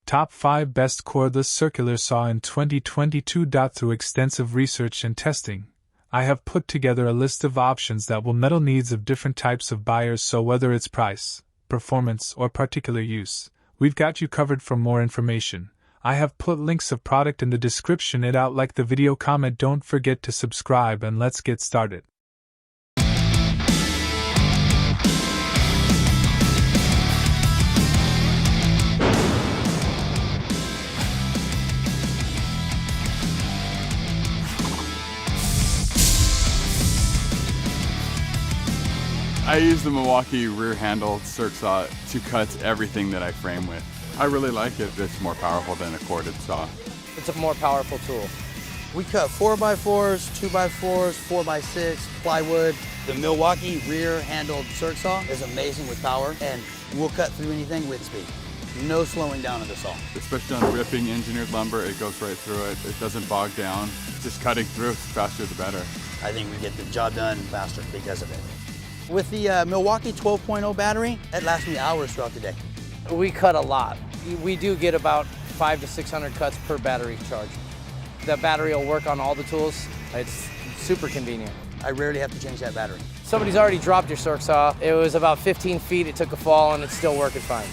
Top 5 Best Cordless Circular Saw in 2022. Through extensive research and testing, I have put together a list of options that will meet needs of different types of buyers, so whether it's price, performance, or particular use, we've got you covered. For more information, I have put links of product in the description. Like the video, comment, don't forget to subscribe, and let's get started. I use the Milwaukee rear handle circ saw to cut everything that I frame with. I really like it. It's more powerful than a corded saw. It's a more powerful tool. We cut 4x4s, 2x4s, 4x6, plywood. The Milwaukee rear handled circ saw is amazing with power, and we'll cut through anything with speed. No slowing down of the saw. Especially on ripping engineered lumber, it goes right through it. It doesn't bog down. Just cutting through, the faster the better. I think we get the job done faster because of it. With the Milwaukee 12.0 battery, it lasts me hours throughout the day. We cut a lot. We do get about 500 to 600 cuts per battery charge. The battery will work on all the tools. It's super convenient. I rarely have to change that battery. Somebody's already dropped your circ saw. It was about 15 feet, it took a fall, and it's still working fine.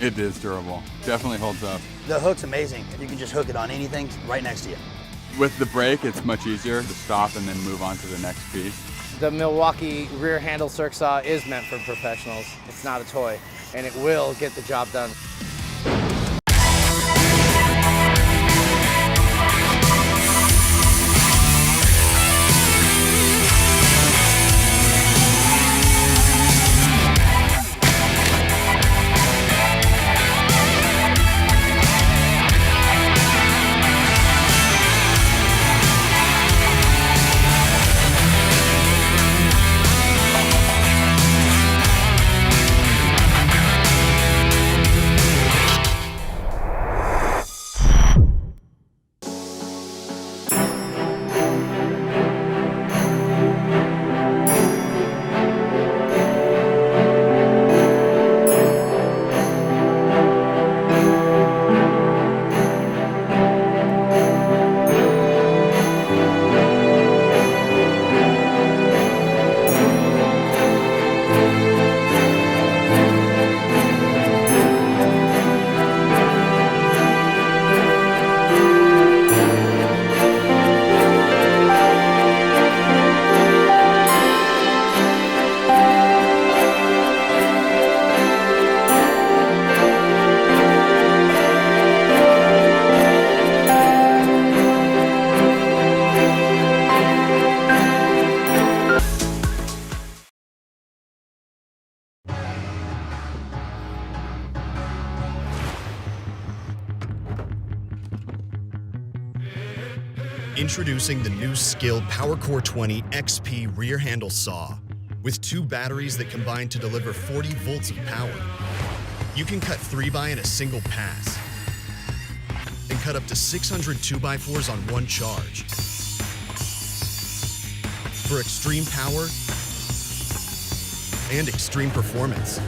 It is durable. Definitely holds up. The hook's amazing. You can just hook it on anything right next to you. With the brake, it's much easier to stop and then move on to the next piece. The Milwaukee rear handle circ saw is meant for professionals. It's not a toy, and it will get the job done. Introducing the new SKIL PowerCore 20 XP rear handle saw. With 2 batteries that combine to deliver 40 volts of power, you can cut 3x in a single pass and cut up to 600 2x4s on one charge. For extreme power and extreme performance.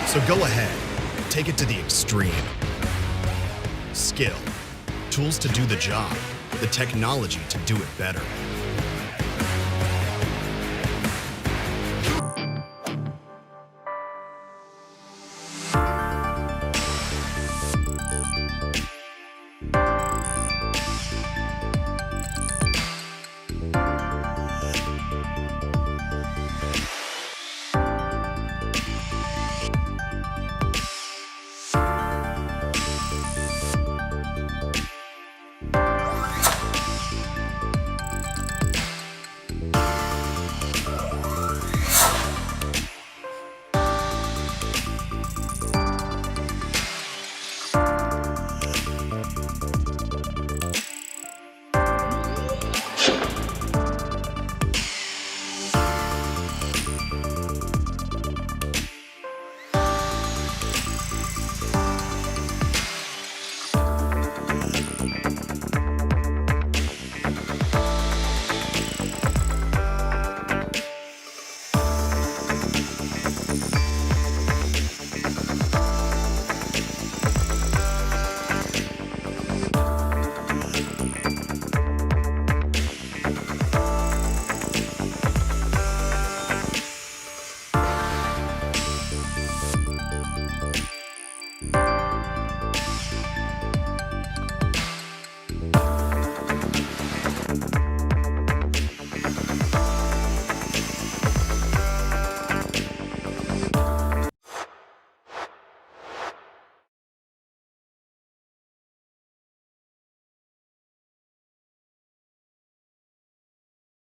So go ahead, take it to the extreme. SKIL, tools to do the job, the technology to do it better.